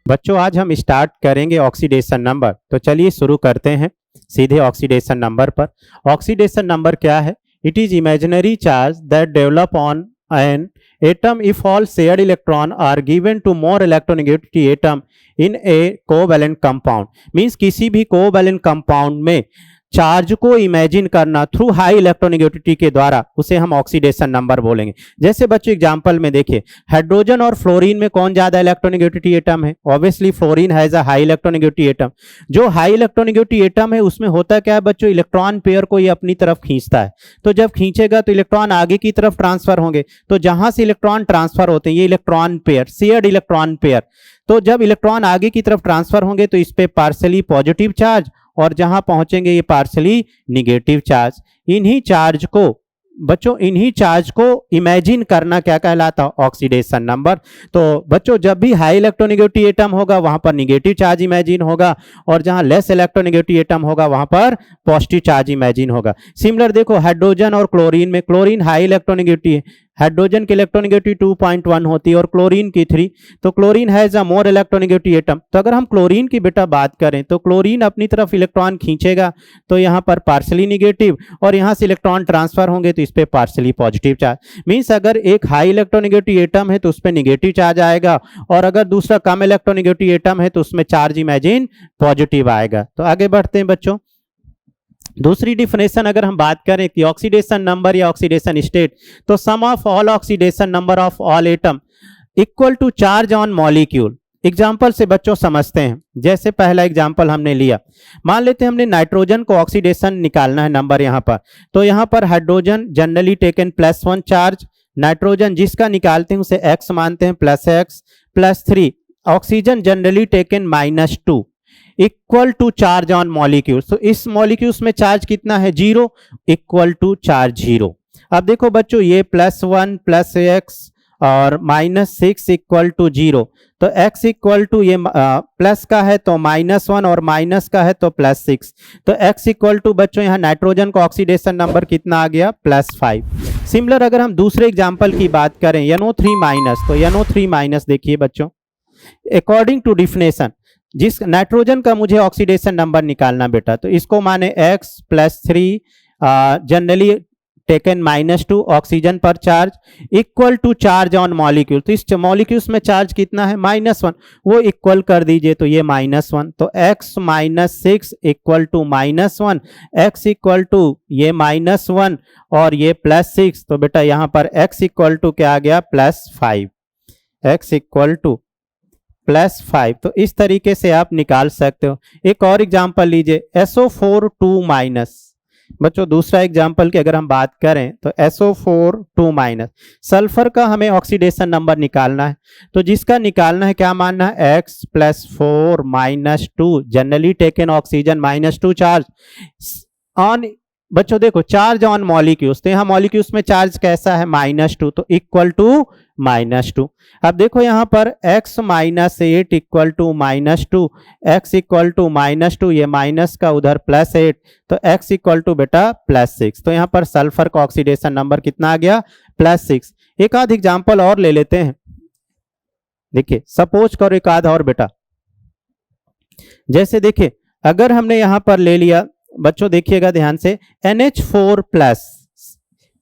बच्चों आज हम स्टार्ट करेंगे ऑक्सीडेशन नंबर। तो चलिए शुरू करते हैं सीधे ऑक्सीडेशन नंबर पर। ऑक्सीडेशन नंबर क्या है? It is imaginary charge that develop on an atom if all shared electron are given to more electronegativity atom in a covalent compound. Means किसी भी कोवैलेंट कंपाउंड में चार्ज को imagine करना through high electronegativity के द्वारा, उसे हम oxidation number बोलेंगे। जैसे बच्चों एग्जांपल में देखिए, हाइड्रोजन और फ्लोरीन में कौन ज्यादा इलेक्ट्रोनेगेटिविटी एटम है? Obviously fluorine has a high electronegativity atom. जो हाई इलेक्ट्रोनेगेटिविटी एटम है उसमें होता क्या है बच्चों? इलेक्ट्रॉन पेयर को ये अपनी तरफ खींचता है। तो जब खींचेगा तो इलेक्ट्रॉन आगे की तरफ ट्रांसफर होंगे। तो जहां से इलेक्ट्रॉन ट्रांसफर होते हैं ये electron pair, shared electron pair. तो जब इलेक्ट्रॉन आगे की तरफ ट्रांसफर होंगे तो इस पे पार्शियली पॉजिटिव चार्ज और जहां पहुंचेंगे ये पार्शियली निगेटिव चार्ज। इन्हीं चार्ज को बच्चों इमेजिन करना क्या कहलाता है? Oxidation number. तो बच्चों जब भी हाई इलेक्ट्रोनेगेटिव एटम होगा वहां पर निगेटिव चार्ज इमेजिन होगा और जहां लेस इलेक्ट्रोनेगेटिव एटम होगा वहां पर पॉजिटिव चार्ज इमेजिन होगा। सिमिलर देखो हाइड्रोजन और क्लोरीन में, क्लोरीन हाई इलेक्ट्रोनेगेटिव है, हाइड्रोजन की इलेक्ट्रोनेगेटिव 2.1 होती है और क्लोरीन की 3। तो chlorine has a more electronegative atom. तो अगर हम क्लोरीन की बेटा बात करें तो क्लोरीन अपनी तरफ इलेक्ट्रॉन खींचेगा तो यहाँ पर पार्शियली निगेटिव और यहाँ से इलेक्ट्रॉन ट्रांसफर होंगे तो इस पे पार्शियली पॉजिटिव चार्ज। मींस अगर एक हाई इलेक्ट्रोनेगेटिव एटम है तो उस पर निगेटिव चार्ज आएगा और अगर दूसरा कम इलेक्ट्रोनेगेटिव एटम है तो उसमें चार्ज इमेजिन पॉजिटिव आएगा। तो आगे बढ़ते हैं बच्चों। दूसरी डिफिनेशन अगर हम बात करें कि ऑक्सीडेशन नंबर या ऑक्सीडेशन स्टेट, तो sum of all oxidation number of all atom equal to charge on molecule. Example से बच्चों समझते हैं। जैसे पहला एग्जाम्पल हमने लिया, मान लेते हैं हमने नाइट्रोजन को ऑक्सीडेशन निकालना है नंबर यहाँ पर। तो यहाँ पर hydrogen generally taken +1 charge, nitrogen जिसका निकालते हैं उसे x मानते हैं +x +3, oxygen generally taken -2 equal to charge on molecules. तो इस मॉलिक्यूल्स में चार्ज कितना है? 0 इक्वल टू चार्ज 0। अब देखो बच्चों ये +1 +x और -6 इक्वल टू 0। तो x इक्वल टू ये प्लस का है तो -1 और माइनस का है तो +6। तो x इक्वल टू बच्चों यहाँ नाइट्रोजन का ऑक्सीडेशन नंबर कितना आ गया? +5। सिमिलर अगर हम दूसरे एग्जाम्पल की बात करें NO3-, तो NO3- देखिए बच्चों, अकॉर्डिंग टू डिफिनेशन जिस नाइट्रोजन का मुझे ऑक्सीडेशन नंबर निकालना बेटा, तो इसको माने x +3 जनरली टेकन -2 ऑक्सीजन पर charge equal to charge on molecule. तो इस मॉलिक्यूल्स में चार्ज कितना है? -1, वो इक्वल कर दीजिए तो ये -1। तो x -6 equal to -1, x equal to ये -1 और ये +6। तो बेटा यहाँ पर x इक्वल टू क्या आ गया? +5, x इक्वल टू +5। तो इस तरीके से आप निकाल सकते हो। एक और एग्जांपल लीजिए SO4 बच्चों दूसरा एग्जांपल की अगर हम बात करें तो SO4 सल्फर का हमें ऑक्सीडेशन नंबर निकालना है। तो जिसका निकालना है क्या मानना है? x +4 -2 generally taken oxygen -2 charge on बच्चों देखो चार्ज ऑन मॉलिक्यूल्स। तो यहाँ मॉलिक्यूल्स में चार्ज कैसा है? -2, तो इक्वल टू -2। अब देखो यहाँ पर x -8 equal to -2, x equal to -2, ये माइनस का उधर +8, तो x इक्वल टू बेटा +6। तो यहाँ पर सल्फर का ऑक्सीडेशन नंबर कितना आ गया? +6। एक आध एग्जाम्पल और ले लेते हैं। देखिए सपोज करो एक आध और बेटा, जैसे देखिए अगर हमने यहाँ पर ले लिया बच्चों, देखिएगा ध्यान से NH4+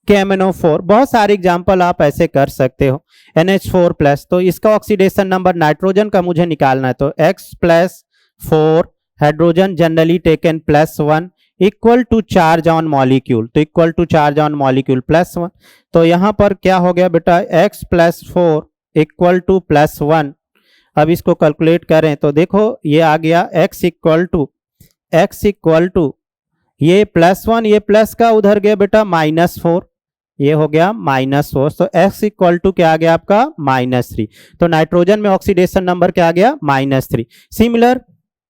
KMnO4, बहुत सारे एग्जाम्पल आप ऐसे कर सकते हो। NH4+, तो इसका ऑक्सीडेशन नंबर नाइट्रोजन का मुझे निकालना है। तो x +4 hydrogen generally taken +1 equal to charge on molecule. तो equal to charge on molecule +1। तो यहाँ पर क्या हो गया बेटा? x +4 equal to +1। अब इसको कैलकुलेट करें तो देखो ये आ गया x इक्वल टू ये +1, ये प्लस का उधर गया बेटा -4, ये हो गया -4। तो x इक्वल टू क्या आ गया आपका? -3। तो नाइट्रोजन में ऑक्सीडेशन नंबर क्या आ गया? -3। सिमिलर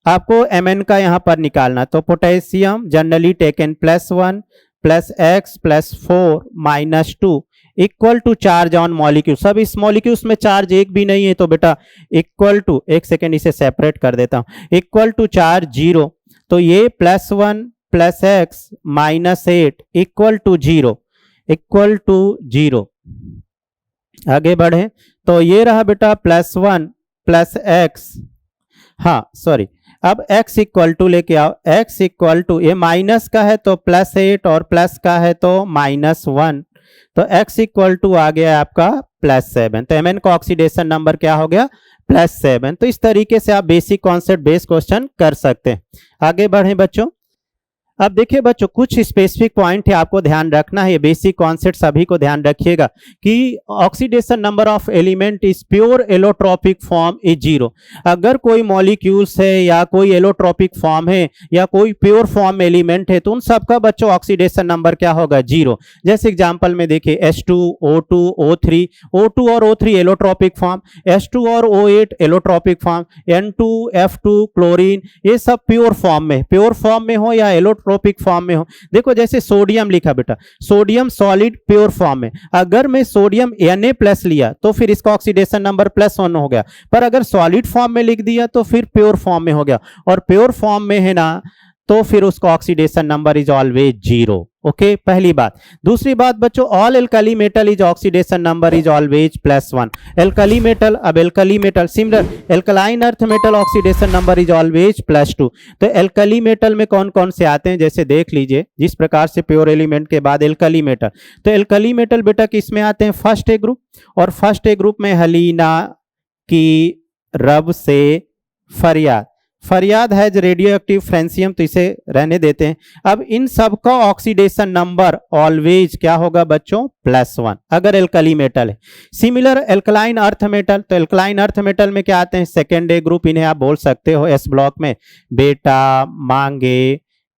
आपको Mn का यहाँ पर निकालना, तो potassium generally taken +1 +x +4 -2 equal to charge on molecule. सब इस मॉलिक्यूल्स में चार्ज एक भी नहीं है तो बेटा इक्वल टू, एक सेकेंड इसे सेपरेट कर देता हूँ, इक्वल टू चार्ज 0। तो ये +1 +x -8 इक्वल टू 0 आगे बढ़े तो ये रहा बेटा +1 +x हाँ सॉरी, अब x इक्वल टू लेके आओ, x इक्वल टू, ये माइनस का है तो +8 और प्लस का है तो -1, तो x इक्वल टू आ गया आपका +7। तो Mn का ऑक्सीडेशन नंबर क्या हो गया? +7। तो इस तरीके से आप बेसिक कॉन्सेप्ट बेस्ड क्वेश्चन कर सकते हैं। आगे बढ़े बच्चों। अब देखिए बच्चों, कुछ स्पेसिफिक पॉइंट है आपको ध्यान रखना है, ये बेसिक कॉन्सेप्ट सभी को ध्यान रखिएगा कि oxidation number of element is pure allotropic form is 0। अगर कोई मॉलिक्यूल्स है या कोई एलोट्रोपिक फॉर्म है या कोई प्योर फॉर्म एलिमेंट है तो उन सबका बच्चों ऑक्सीडेशन नंबर क्या होगा? 0। जैसे एग्जांपल में देखिए H2, O2, O3, O2 और O3 एलोट्रोपिक फॉर्म, H2 और O8 allotropic form, N2, F2, chlorine, ये सब प्योर फॉर्म में हो या एलोट्रोपिक फॉर्म में हो। देखो जैसे सोडियम लिखा बेटा, सोडियम सॉलिड प्योर फॉर्म में, अगर मैं सोडियम Na+ लिया तो फिर इसका ऑक्सीडेशन नंबर +1 हो गया, पर अगर सॉलिड फॉर्म में लिख दिया तो फिर प्योर फॉर्म में हो गया, और प्योर फॉर्म में है ना तो फिर उसका oxidation number is always 0। Okay, पहली बात। दूसरी बात बच्चों, all alkali metal is oxidation number is always +1। Alkali metal, अब alkali metal similar, alkaline earth metal oxidation number is always +2। तो एल्कली मेटल में कौन कौन से आते हैं, जैसे देख लीजिए जिस प्रकार से प्योर एलिमेंट के बाद एल्कली मेटल, तो एल्कली मेटल बेटा किस में आते हैं? फर्स्ट ए ग्रुप, और फर्स्ट ए ग्रुप में हलीना की रब से फरियाद, फरियाद है जो रेडियो एक्टिव फ्रेंसियम, तो इसे रहने देते हैं। अब इन सब का ऑक्सीडेशन नंबर ऑलवेज क्या होगा बच्चों? +1 अगर एल्कली मेटल है। सिमिलर एल्कलाइन अर्थ मेटल, तो एल्कलाइन अर्थ मेटल में क्या आते हैं? सेकेंड ए ग्रुप, इन्हें आप बोल सकते हो एस ब्लॉक में बेटा, मांगे,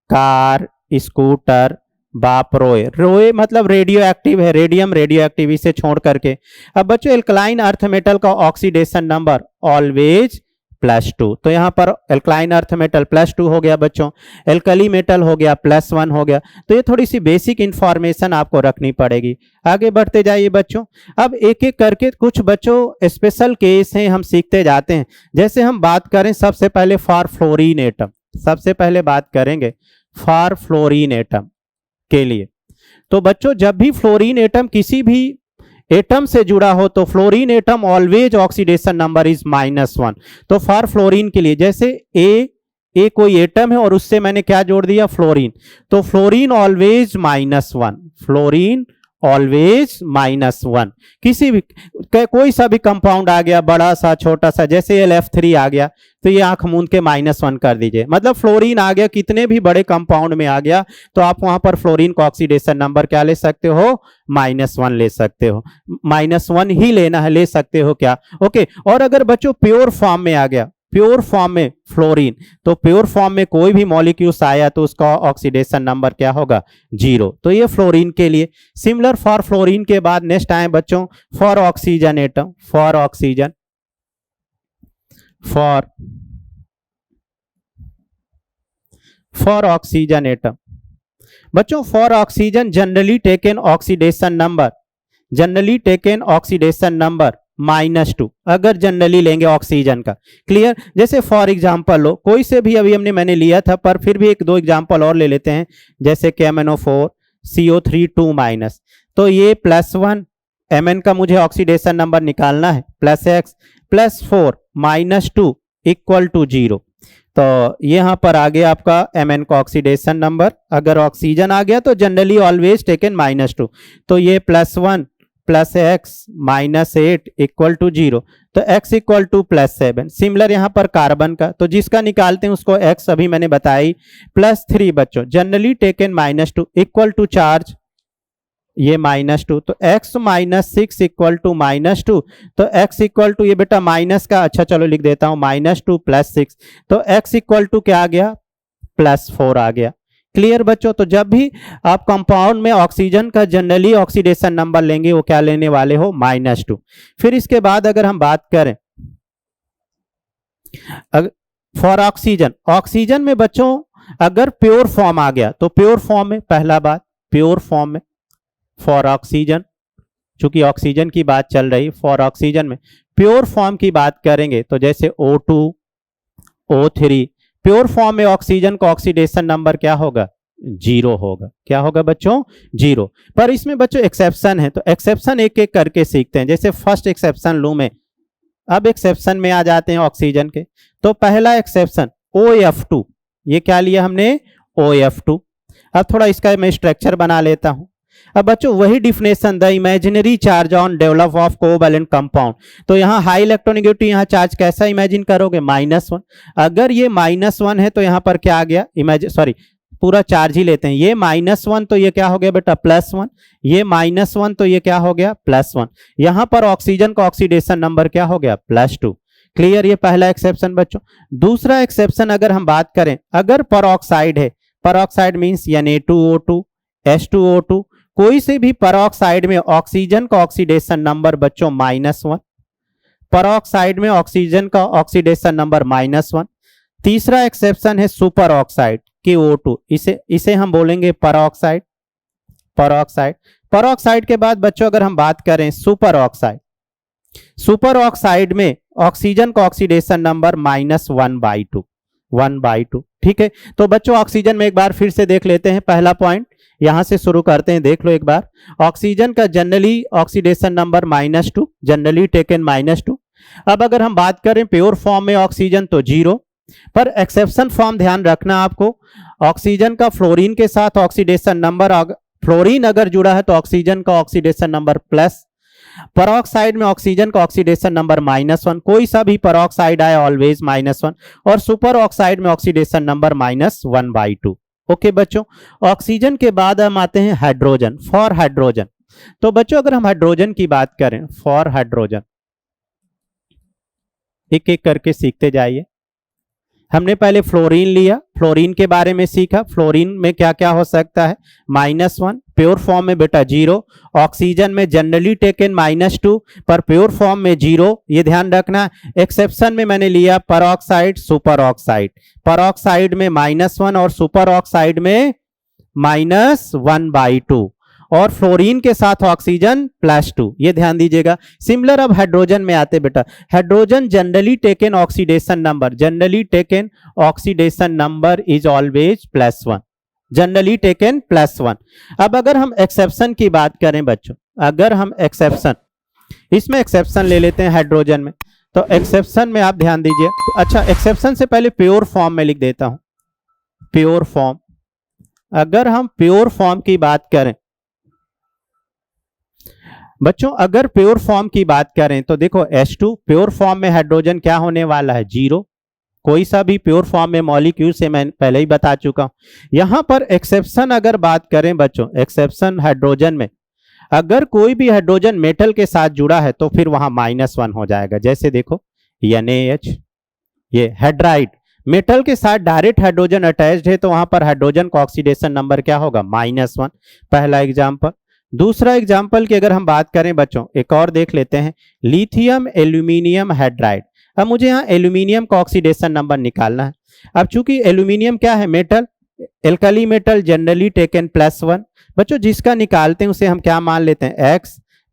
कार, स्कूटर, बाप, रोए। रोए मतलब रेडियो एक्टिव है, रेडियम रेडियो एक्टिव, इसे छोड़ करके। अब बच्चों एल्कलाइन अर्थ मेटल का ऑक्सीडेशन नंबर ऑलवेज +2, तो यहां पर एल्कलाइन अर्थ मेटल +2 हो गया बच्चों, एल्कली मेटल हो गया +1 हो गया। तो ये थोड़ी सी बेसिक इंफॉर्मेशन आपको रखनी पड़ेगी। आगे बढ़ते जाइए बच्चों। अब एक एक करके कुछ बच्चों स्पेशल केस हैं, हम सीखते जाते हैं। जैसे हम बात करें सबसे पहले फॉर फ्लोरीन एटम, सबसे पहले बात करेंगे फॉर फ्लोरीन एटम के लिए। तो बच्चों जब भी फ्लोरीन एटम किसी भी एटम से जुड़ा हो तो fluorine atom always oxidation number is -1। तो फॉर फ्लोरीन के लिए जैसे ए कोई एटम है और उससे मैंने क्या जोड़ दिया? फ्लोरीन, तो फ्लोरीन ऑलवेज -1, फ्लोरीन ऑलवेज -1। किसी भी कोई सा भी कंपाउंड आ गया, बड़ा सा छोटा सा, जैसे LF3 आ गया तो ये आंख मूंद के -1 कर दीजिए, मतलब फ्लोरीन आ गया, कितने भी बड़े कंपाउंड में आ गया तो आप वहां पर फ्लोरीन का ऑक्सीडेशन नंबर क्या ले सकते हो? -1 ले सकते हो, -1 ही लेना है, ले सकते हो क्या? ओके। और अगर बच्चों प्योर फॉर्म में आ गया, प्योर फॉर्म में फ्लोरीन, तो प्योर फॉर्म में कोई भी मॉलिक्यूल्स आया तो उसका ऑक्सीडेशन नंबर क्या होगा? 0। तो ये फ्लोरीन के लिए। सिमिलर फॉर फ्लोरीन के बाद नेक्स्ट आए बच्चों for oxygen atom, for oxygen, for oxygen atom बच्चों, for oxygen generally taken oxidation number, generally taken oxidation number -2 अगर जनरली लेंगे ऑक्सीजन का। क्लियर? जैसे फॉर एग्जांपल लो कोई से भी, अभी मैंने लिया था पर फिर भी एक दो एग्जांपल और ले लेते हैं, जैसे KMnO4 CO3 2-, तो ये +1, Mn का मुझे ऑक्सीडेशन नंबर निकालना है, +x +4 -2 = 0। तो यहां पर आ गया आपका Mn का ऑक्सीडेशन नंबर। अगर ऑक्सीजन आ गया तो जनरली ऑलवेज टेकन -2, तो ये +1 +x -8 = 0, तो x = +7। सिमिलर यहाँ पर कार्बन का, तो जिसका निकालते हैं उसको x अभी मैंने बताई, +3 बच्चों जनरली टेकन -2 = चार्ज, ये -2, तो x -6 = -2, तो x = ये बेटा माइनस का, अच्छा चलो लिख देता हूं, -2 +6, तो x = क्या आ गया? +4 आ गया। क्लियर बच्चों? तो जब भी आप कंपाउंड में ऑक्सीजन का जनरली ऑक्सीडेशन नंबर लेंगे वो क्या लेने वाले हो? -2। फिर इसके बाद अगर हम बात करें फॉर ऑक्सीजन, ऑक्सीजन में बच्चों अगर प्योर फॉर्म आ गया तो प्योर फॉर्म में, पहला बात प्योर फॉर्म में फॉर ऑक्सीजन, चूंकि ऑक्सीजन की बात चल रही, फॉर ऑक्सीजन में प्योर फॉर्म की बात करेंगे तो जैसे O2 O3, प्योर फॉर्म में ऑक्सीजन का ऑक्सीडेशन नंबर क्या होगा? 0 होगा। क्या होगा बच्चों? 0। पर इसमें बच्चों एक्सेप्शन है, तो एक्सेप्शन एक एक करके सीखते हैं। जैसे फर्स्ट एक्सेप्शन लूं मैं, अब एक्सेप्शन में आ जाते हैं ऑक्सीजन के, तो पहला एक्सेप्शन OF2, ये क्या लिया हमने, OF2। अब थोड़ा इसका मैं स्ट्रक्चर बना लेता हूं। अब बच्चों वही definition, the imaginary charge on develop of covalent compound, तो यहाँ हाई इलेक्ट्रोनेगेटिविटी, यहाँ चार्ज कैसा इमेजिन करोगे, -1। अगर ये -1 है तो यहाँ पर क्या आ गया, पूरा चार्ज ही लेते हैं, ये -1 तो ये क्या हो गया बेटा, +1, ये -1 तो ये क्या हो गया, +1। यहां पर ऑक्सीजन का ऑक्सीडेशन नंबर क्या हो गया, +2। क्लियर, ये पहला एक्सेप्शन बच्चों। दूसरा एक्सेप्शन अगर हम बात करें, अगर परऑक्साइड है, परऑक्साइड मींस Na2O2, H2O2, कोई से भी परऑक्साइड में ऑक्सीजन का ऑक्सीडेशन नंबर बच्चों -1, परऑक्साइड में ऑक्सीजन का ऑक्सीडेशन नंबर -1। तीसरा एक्सेप्शन है सुपर ऑक्साइड KO2, इसे हम बोलेंगे परऑक्साइड, परऑक्साइड। परऑक्साइड के बाद बच्चों अगर हम बात करें सुपर ऑक्साइड, सुपर ऑक्साइड में ऑक्सीजन का ऑक्सीडेशन नंबर -1/2, 1/2। ठीक है, तो बच्चों ऑक्सीजन में एक बार फिर से देख लेते हैं, पहला पॉइंट यहां से शुरू करते हैं, देख लो एक बार। ऑक्सीजन का generally oxidation number -2, generally taken -2। अब अगर हम बात करें प्योर फॉर्म में ऑक्सीजन तो 0, पर एक्सेप्शन फॉर्म ध्यान रखना आपको, ऑक्सीजन का फ्लोरीन के साथ ऑक्सीडेशन नंबर, फ्लोरीन अगर जुड़ा है तो ऑक्सीजन का ऑक्सीडेशन नंबर प्लस, परऑक्साइड में ऑक्सीजन का ऑक्सीडेशन नंबर -1, कोई सा भी परऑक्साइड आए ऑलवेज -1, और सुपर ऑक्साइड में ऑक्सीडेशन नंबर -1/2। ओके बच्चों, ऑक्सीजन के बाद हम आते हैं हाइड्रोजन, फॉर हाइड्रोजन। तो बच्चों अगर हम हाइड्रोजन की बात करें, फॉर हाइड्रोजन, एक एक करके सीखते जाइए। हमने पहले फ्लोरीन लिया, फ्लोरीन के बारे में सीखा, फ्लोरीन में क्या क्या हो सकता है, -1, प्योर फॉर्म में बेटा 0, ऑक्सीजन में जनरली टेकन -2, पर प्योर फॉर्म में 0, ये ध्यान रखना। एक्सेप्शन में मैंने लिया परऑक्साइड, सुपर ऑक्साइड, परऑक्साइड में -1 और सुपर ऑक्साइड में -1/2, और फ्लोरीन के साथ ऑक्सीजन +2, ये ध्यान दीजिएगा। सिमिलर अब हाइड्रोजन में आते बेटा, hydrogen generally taken oxidation number, generally taken oxidation number is always +1, generally taken +1। अब अगर हम एक्सेप्शन की बात करें बच्चों, अगर हम एक्सेप्शन, इसमें एक्सेप्शन ले लेते हैं हाइड्रोजन में, तो एक्सेप्शन में आप ध्यान दीजिए। अच्छा, एक्सेप्शन से पहले प्योर फॉर्म में लिख देता हूं, प्योर फॉर्म। अगर हम प्योर फॉर्म की बात करें बच्चों, अगर प्योर फॉर्म की बात करें तो देखो H2 प्योर फॉर्म में हाइड्रोजन क्या होने वाला है, 0, कोई सा भी प्योर फॉर्म में मॉलिक्यूल से मैं पहले ही बता चुका हूं। यहां पर एक्सेप्शन अगर बात करें बच्चों, एक्सेप्शन हाइड्रोजन में, अगर कोई भी हाइड्रोजन मेटल के साथ जुड़ा है तो फिर वहां -1 हो जाएगा। जैसे देखो NaH, ये हाइड्राइड, मेटल के साथ डायरेक्ट हाइड्रोजन अटैच्ड है तो वहां पर हाइड्रोजन का ऑक्सीडेशन नंबर क्या होगा, -1, पहला एग्जाम्पल। दूसरा एग्जाम्पल की अगर हम बात करें बच्चों, एक और देख लेते हैं, लिथियम एल्यूमिनियम हाइड्राइड। अब मुझे यहाँ एल्यूमिनियम का ऑक्सीडेशन नंबर निकालना है। अब चूंकि एल्यूमिनियम क्या है, metal, alkali metal, generally taken +1, बच्चों जिसका निकालते हैं उसे हम क्या मान लेते हैं, X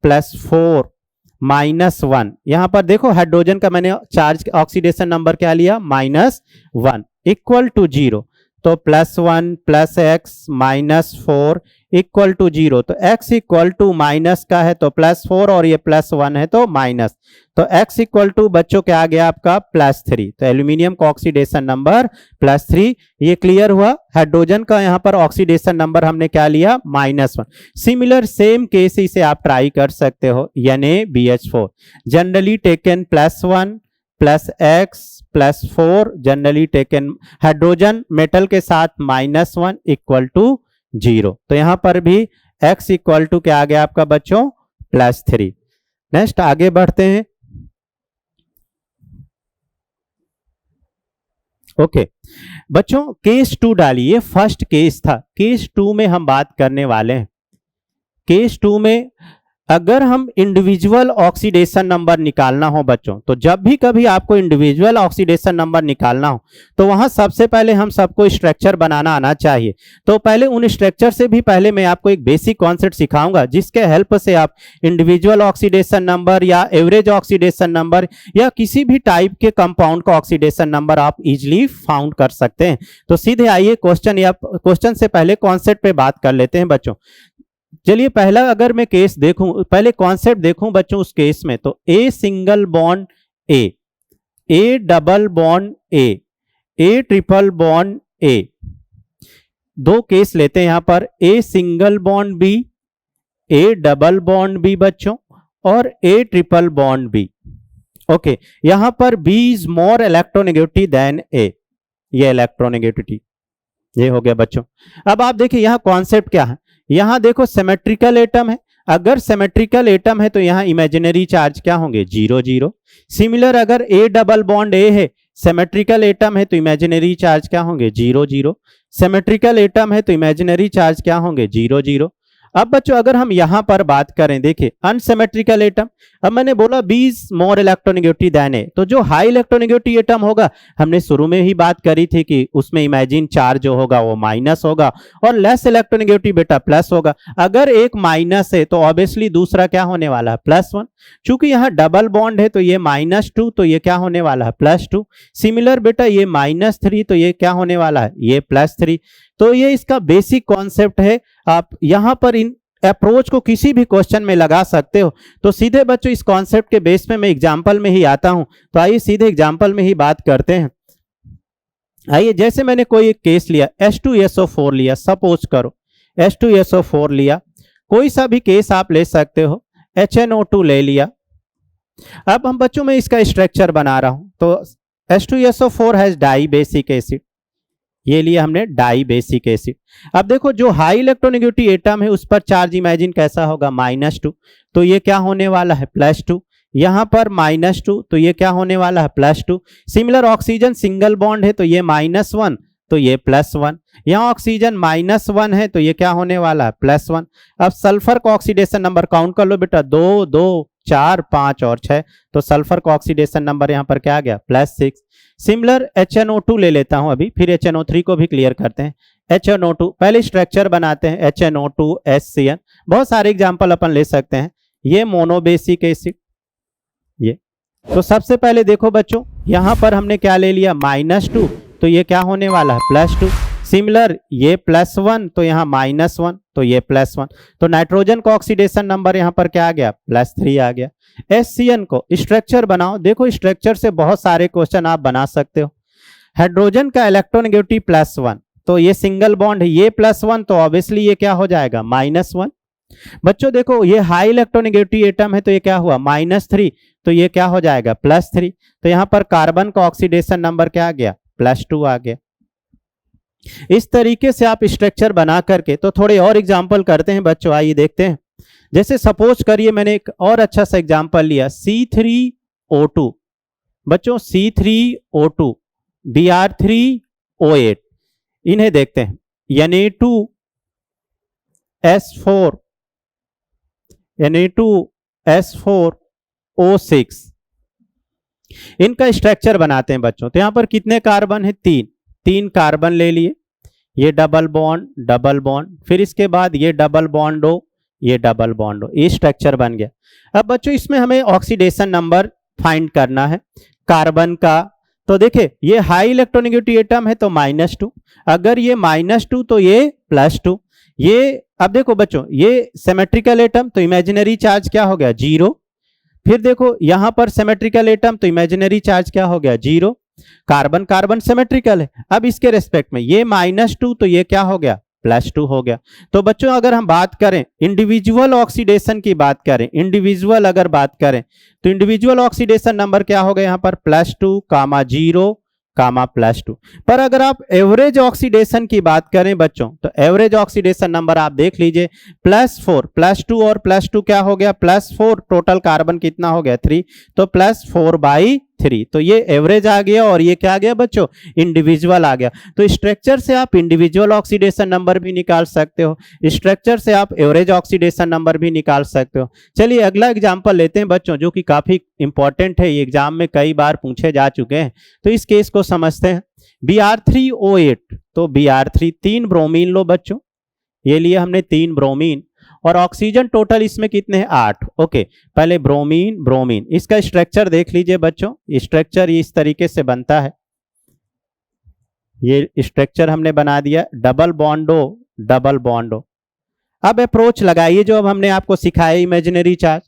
+ 4 -1। यहां पर देखो हाइड्रोजन का मैंने चार्ज ऑक्सीडेशन नंबर क्या लिया, -1 इक्वल टू 0, तो +1 + x -4 इक्वल टू 0, तो x इक्वल टू माइनस का है तो +4 और ये +1 है तो माइनस, तो x इक्वल टू बच्चों क्या आ गया आपका +3, तो एल्यूमिनियम का ऑक्सीडेशन नंबर +3। ये क्लियर हुआ। हाइड्रोजन का यहाँ पर ऑक्सीडेशन नंबर हमने क्या लिया, -1। सिमिलर सेम केस इसे आप ट्राई कर सकते हो, NaBH4 generally taken +1 + x + 4, generally taken hydrogen metal के साथ -1 इक्वल टू 0, तो यहां पर भी x इक्वल टू क्या आ गया आपका बच्चों, +3। नेक्स्ट आगे बढ़ते हैं। ओके बच्चों, केस 2 डालिए, फर्स्ट केस था, केस 2 में हम बात करने वाले हैं। केस 2 में अगर हम इंडिविजुअल ऑक्सीडेशन नंबर निकालना हो बच्चों, तो जब भी कभी आपको इंडिविजुअल ऑक्सीडेशन नंबर निकालना हो तो वहां सबसे पहले हम सबको स्ट्रक्चर बनाना आना चाहिए। तो पहले उन स्ट्रक्चर से भी पहले मैं आपको एक बेसिक कॉन्सेप्ट सिखाऊंगा जिसके हेल्प से आप इंडिविजुअल ऑक्सीडेशन नंबर या एवरेज ऑक्सीडेशन नंबर या किसी भी टाइप के कंपाउंड का ऑक्सीडेशन नंबर आप इजिली फाउंड कर सकते हैं। तो सीधे आइए क्वेश्चन, या क्वेश्चन से पहले कॉन्सेप्ट पे बात कर लेते हैं बच्चों। चलिए पहला अगर मैं केस देखूं, पहले कॉन्सेप्ट देखूं बच्चों उस केस में, तो A single bond A, A double bond A triple bond A, दो केस लेते हैं यहां पर, A single bond B, A double bond B बच्चों, और A triple bond B. Okay, यहां पर B is more electronegativity than A, ये इलेक्ट्रोनेगेटिविटी, ये हो गया बच्चों। अब आप देखिए यहां कॉन्सेप्ट क्या है, यहां देखो सिमेट्रिकल एटम है, अगर सिमेट्रिकल एटम है तो यहां इमेजिनरी चार्ज क्या होंगे, 0 0। सिमिलर अगर ए डबल बॉन्ड ए है, सिमेट्रिकल एटम है तो इमेजिनरी चार्ज क्या होंगे, 0 0। सिमेट्रिकल एटम है तो इमेजिनरी चार्ज क्या होंगे, 0 0। अब बच्चों अगर हम यहां पर बात करें, देखिए अनसिमेट्रिकल एटम, अब मैंने बोला B is more electronegativity than A, तो जो हाई इलेक्ट्रोनेगेटिविटी एटम होगा, हमने शुरू में ही बात करी थी कि उसमें इमेजिन चार्ज जो होगा वो माइनस होगा, और लेस इलेक्ट्रोनेगेटिव बेटा प्लस होगा। अगर एक माइनस है तो ऑब्वियसली दूसरा क्या होने वाला है, +1। चूंकि यहाँ डबल बॉन्ड है तो ये -2, तो ये क्या होने वाला है, +2। सिमिलर बेटा ये -3, तो ये क्या होने वाला है, ये +3। तो ये इसका बेसिक कॉन्सेप्ट है। आप यहां पर इन अप्रोच को किसी भी क्वेश्चन में लगा सकते हो। तो सीधे बच्चों इस कॉन्सेप्ट के बेस पे मैं एग्जांपल में ही आता हूं, तो आइए सीधे एग्जांपल में ही बात करते हैं। आइए, जैसे मैंने कोई एक केस लिया, H2SO4 लिया, सपोज करो H2SO4 लिया, कोई सा भी केस आप ले सकते हो, HNO2 ले लिया। अब हम बच्चों में इसका स्ट्रक्चर बना रहा हूं, तो H2SO4 has die basic acid, ये लिया हमने डाई बेसिक एसिड। अब देखो जो हाई इलेक्ट्रोनेगेटिव एटम है उस पर चार्ज इमेजिन कैसा होगा, -2, तो ये क्या होने वाला है, +2। यहां पर -2, तो ये क्या होने वाला है, +2। सिमिलर ऑक्सीजन सिंगल बॉन्ड है तो ये -1, तो ये +1। यहाँ ऑक्सीजन -1 है तो ये क्या होने वाला है, +1। अब सल्फर का ऑक्सीडेशन नंबर काउंट कर लो बेटा, 2 2 4 5 और 6, तो सल्फर का ऑक्सीडेशन नंबर यहाँ पर क्या आ गया, +6। सिमिलर HNO2 ले लेता हूं अभी, फिर HNO3 को भी क्लियर करते हैं। HNO2 पहले स्ट्रक्चर बनाते हैं, HNO2 HCN, बहुत सारे एग्जांपल अपन ले सकते हैं। ये मोनोबेसिक एसिड, ये तो सबसे पहले देखो बच्चों यहां पर हमने क्या ले लिया, -2, तो ये क्या होने वाला है, +2। सिमिलर ये +1, तो यहाँ -1, तो ये +1, तो नाइट्रोजन का ऑक्सीडेशन नंबर यहाँ पर क्या आ गया, +3 आ गया। HCN को स्ट्रक्चर बनाओ, देखो स्ट्रक्चर से बहुत सारे क्वेश्चन आप बना सकते हो। हाइड्रोजन का इलेक्ट्रोनेगेटिव +1, तो ये सिंगल बॉन्ड है, ये +1, तो ऑब्वियसली ये क्या हो जाएगा, -1। बच्चों देखो ये हाई इलेक्ट्रोनेगेटिव एटम है तो ये क्या हुआ, -3, तो ये क्या हो जाएगा, +3। तो यहाँ पर कार्बन का ऑक्सीडेशन नंबर क्या आ गया, +2 आ गया। इस तरीके से आप स्ट्रक्चर बना करके, तो थोड़े और एग्जाम्पल करते हैं बच्चों, आइए देखते हैं। जैसे सपोज करिए मैंने एक और अच्छा सा एग्जाम्पल लिया, C3O2, बच्चों C3O2 Br3O8, इन्हें देखते हैं, Na2S4 Na2S4O6, इनका स्ट्रक्चर बनाते हैं बच्चों। तो यहां पर कितने कार्बन है, 3 कार्बन ले लिए, ये डबल बॉन्ड, फिर इसके बाद ये डबल बॉन्ड हो, ये डबल बॉन्ड हो, ये स्ट्रक्चर बन गया। अब बच्चों इसमें हमें ऑक्सीडेशन नंबर फाइंड करना है कार्बन का। तो देखिए ये हाई इलेक्ट्रोनेगेटिव एटम है तो -2, अगर ये -2 तो ये +2। ये अब देखो बच्चों ये सिमेट्रिकल एटम, तो इमेजिनरी चार्ज क्या हो गया, 0। फिर देखो यहां पर सिमेट्रिकल एटम, तो इमेजिनरी चार्ज क्या हो गया, 0। कार्बन कार्बन सिमेट्रिकल है, अब इसके रेस्पेक्ट में ये -2, तो ये क्या हो गया, +2 हो गया। तो बच्चों अगर हम बात करें इंडिविजुअल ऑक्सीडेशन की बात करें, इंडिविजुअल अगर बात करें तो इंडिविजुअल ऑक्सीडेशन नंबर क्या हो गया यहाँ पर, +2, 0, +2। पर अगर आप एवरेज ऑक्सीडेशन की बात करें बच्चों, तो एवरेज ऑक्सीडेशन नंबर आप देख लीजिए, +4, +2 और +2 क्या हो गया, +4, टोटल कार्बन कितना हो गया, 3, तो +4/3, तो ये एवरेज आ गया और ये क्या आ गया बच्चों, इंडिविजुअल आ गया। तो स्ट्रक्चर से आप इंडिविजुअल ऑक्सीडेशन नंबर भी निकाल सकते हो, स्ट्रक्चर से आप एवरेज ऑक्सीडेशन नंबर भी निकाल सकते हो। चलिए अगला एग्जांपल लेते हैं बच्चों, जो कि काफी इंपॉर्टेंट है, ये एग्जाम में कई बार पूछे जा चुके हैं, तो इस केस को समझते हैं। Br3O8, तो Br3 3 ब्रोमीन लो बच्चों, ये लिए हमने 3 ब्रोमीन, और ऑक्सीजन टोटल इसमें कितने हैं, 8। ओके, पहले ब्रोमीन, इसका स्ट्रक्चर देख लीजिए बच्चों, स्ट्रक्चर इस तरीके से बनता है, ये स्ट्रक्चर हमने बना दिया, डबल बॉन्ड हो। अब अप्रोच लगाइए जो अब हमने आपको सिखाया, इमेजिनरी चार्ज।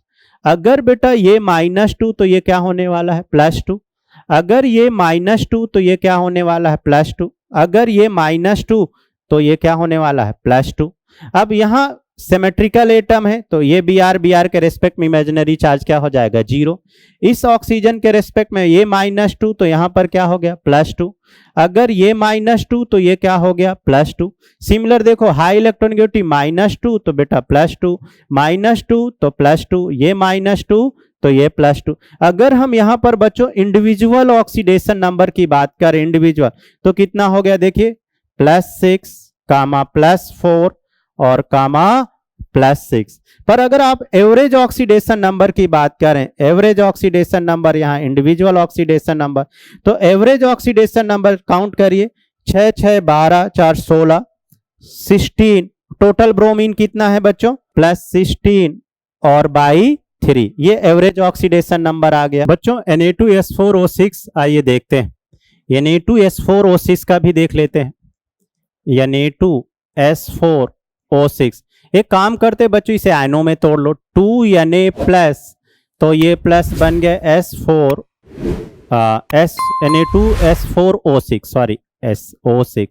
अगर बेटा ये -2 तो ये क्या होने वाला है, +2। अगर ये -2 तो ये क्या होने वाला है +2, अगर ये -2 तो ये क्या होने वाला है +2। अब यहाँ सिमेट्रिकल एटम है तो ये Br के रेस्पेक्ट में इमेजिनरी चार्ज क्या हो जाएगा 0। इस ऑक्सीजन के रेस्पेक्ट में ये -2 तो यहाँ पर क्या हो गया +2, अगर ये -2 तो ये क्या हो गया +2। सिमिलर देखो हाई इलेक्ट्रॉनिगेटिविटी -2 तो बेटा +2, -2 तो +2, ये -2 तो ये +2। अगर हम यहाँ पर बच्चों इंडिविजुअल ऑक्सीडेशन नंबर की बात करें इंडिविजुअल तो कितना हो गया देखिए +6 कामा +4 और कामा +6। पर अगर आप एवरेज ऑक्सीडेशन नंबर की बात करें, एवरेज ऑक्सीडेशन नंबर यहाँ इंडिविजुअल ऑक्सीडेशन नंबर, तो एवरेज ऑक्सीडेशन नंबर काउंट करिए 6 6 12 4 16 16। टोटल ब्रोमीन कितना है बच्चों +16 और बाई 3, ये एवरेज ऑक्सीडेशन नंबर आ गया। बच्चों Na2S4O6 आइए देखते हैं, Na2S4O6 का भी देख लेते हैं। Na2S4O6 एक काम करते बच्चों इसे आयनों में तोड़ लो, 2Na+ तो ये प्लस बन गया S4 Na2S4O6 sorry SO6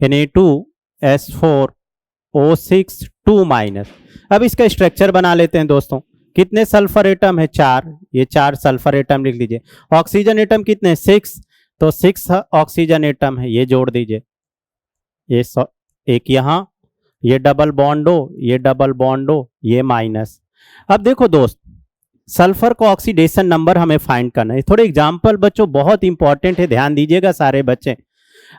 Na2S4O6 2-। अब इसका स्ट्रक्चर बना लेते हैं दोस्तों। कितने सल्फर एटम है 4, ये 4 सल्फर एटम लिख लीजिए। ऑक्सीजन एटम कितने 6 तो 6 ऑक्सीजन एटम है, ये जोड़ दीजिए। ये एक यहाँ, ये डबल बॉन्डो, ये डबल बॉन्डो, ये माइनस। अब देखो दोस्त सल्फर का ऑक्सीडेशन नंबर हमें फाइंड करना है। थोड़े एग्जांपल बच्चों बहुत इंपॉर्टेंट है, ध्यान दीजिएगा सारे बच्चे।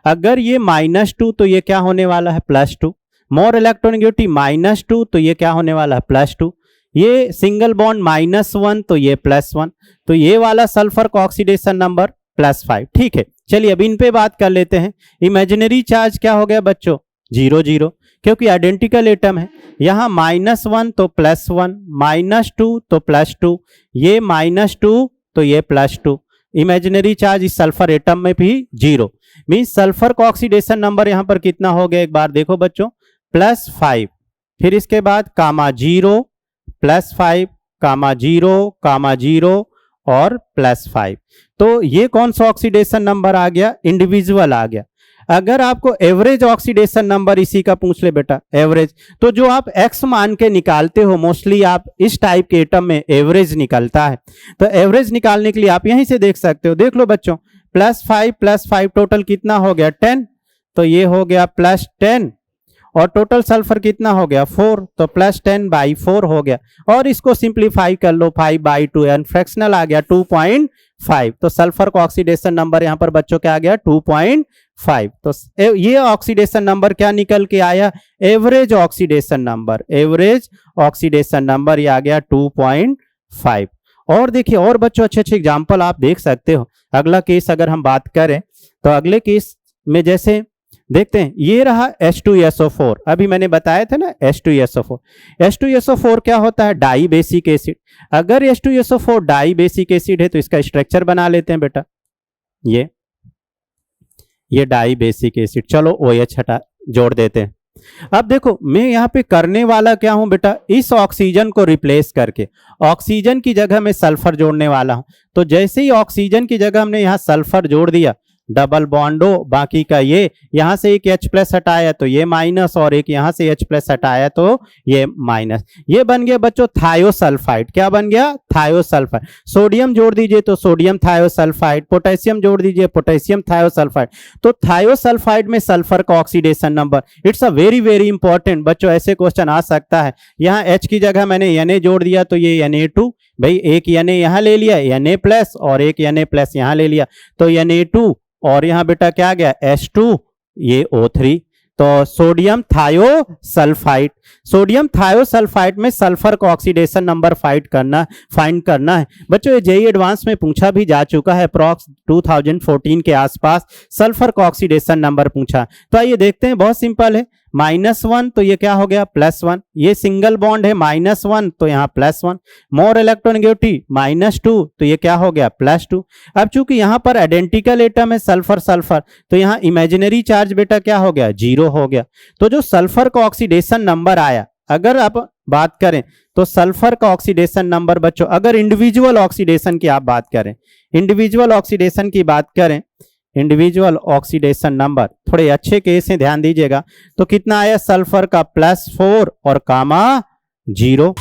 अगर ये -2 तो ये क्या होने वाला है +2, मोर इलेक्ट्रोनेगेटिविटी -2 तो ये क्या होने वाला है +2, ये सिंगल बॉन्ड -1 तो ये +1, तो ये वाला सल्फर का ऑक्सीडेशन नंबर +5। ठीक है, चलिए अब इन पे बात कर लेते हैं। इमेजिनरी चार्ज क्या हो गया बच्चों 0 0, क्योंकि आइडेंटिकल एटम है। यहाँ -1 तो +1, -2 तो +2, ये -2 तो ये +2। इमेजिनरी चार्ज इस सल्फर एटम में भी 0, मीन्स सल्फर का ऑक्सीडेशन नंबर यहाँ पर कितना हो गया एक बार देखो बच्चों +5, फिर इसके बाद कामा 0 +5 कामा 0 कामा 0 और +5। तो ये कौन सा ऑक्सीडेशन नंबर आ गया इंडिविजुअल आ गया। अगर आपको एवरेज ऑक्सीडेशन नंबर इसी का पूछ ले बेटा एवरेज, तो जो आप x मान के निकालते हो मोस्टली आप इस टाइप के एटम में एवरेज निकलता है। तो एवरेज निकालने के लिए आप यहीं से देख सकते हो, देख लो बच्चों +5 टोटल कितना हो गया 10, तो ये हो गया +10 और टोटल सल्फर कितना हो गया 4, तो +10/4 हो गया। और इसको सिंप्लीफाई कर लो 5/2 एंड फ्रैक्शनल आ गया 2.5, तो सल्फर का ऑक्सीडेशन नंबर यहाँ पर बच्चों क्या आ गया 2.5। तो ये ऑक्सीडेशन नंबर क्या निकल के आया average oxidation number, average oxidation number ये आ गया 2.5। और देखिए और बच्चों अच्छे अच्छे एग्जाम्पल आप देख सकते हो। अगला केस अगर हम बात करें तो अगले केस में जैसे देखते हैं ये रहा H2SO4, अभी मैंने बताया था ना H2SO4। H2SO4 क्या होता है डाई बेसिक एसिड। अगर H2SO4 डाई बेसिक एसिड है तो इसका स्ट्रक्चर बना लेते हैं बेटा, ये डाई बेसिक एसिड, चलो OH हटा जोड़ देते हैं। अब देखो मैं यहाँ पे करने वाला क्या हूं बेटा, इस ऑक्सीजन को रिप्लेस करके ऑक्सीजन की जगह में सल्फर जोड़ने वाला हूं। तो जैसे ही ऑक्सीजन की जगह हमने यहाँ सल्फर जोड़ दिया डबल बॉन्डो, बाकी का ये यहाँ से एक H+ हटाया तो ये माइनस और एक यहाँ से H+ हटाया तो ये माइनस, ये बन गया बच्चों थायोसल्फाइड। क्या बन गया थायोसल्फाइड। सोडियम जोड़ दीजिए तो सोडियम थायोसल्फाइड, पोटेशियम जोड़ दीजिए पोटेशियम थायोसल्फाइड। तो थायोसल्फाइड में सल्फर का oxidation number, it's a very very important बच्चों, ऐसे क्वेश्चन आ सकता है। यहाँ H की जगह मैंने Na जोड़ दिया तो ये Na2, भाई एक Na यहाँ ले लिया Na+ और एक Na+ यहाँ ले लिया तो Na2 और यहाँ बेटा क्या गया H2 ये O3। तो सोडियम थायोसल्फाइड, सोडियम थायोसल्फाइड में सल्फर का ऑक्सीडेशन नंबर फाइंड करना है बच्चों। ये जेईई एडवांस में पूछा भी जा चुका है, अप्रॉक्स 2014 के आसपास सल्फर का ऑक्सीडेशन नंबर पूछा। तो आइए देखते हैं, बहुत सिंपल है। -1 तो ये क्या हो गया +1, ये सिंगल बॉन्ड है -1 तो यहाँ +1, मोर इलेक्ट्रोनेगेटिविटी -2 तो ये क्या हो गया +2। अब चूंकि यहाँ पर आइडेंटिकल एटम है सल्फर सल्फर तो यहाँ इमेजिनरी चार्ज बेटा क्या हो गया 0 हो गया। तो जो सल्फर का ऑक्सीडेशन नंबर आया, अगर आप बात करें तो सल्फर का ऑक्सीडेशन नंबर बच्चों, अगर इंडिविजुअल ऑक्सीडेशन की आप बात करें, इंडिविजुअल ऑक्सीडेशन की बात करें, इंडिविजुअल ऑक्सीडेशन नंबर थोड़े अच्छे केस से ध्यान दीजिएगा, तो कितना आया सल्फर का +4 और कामा 0।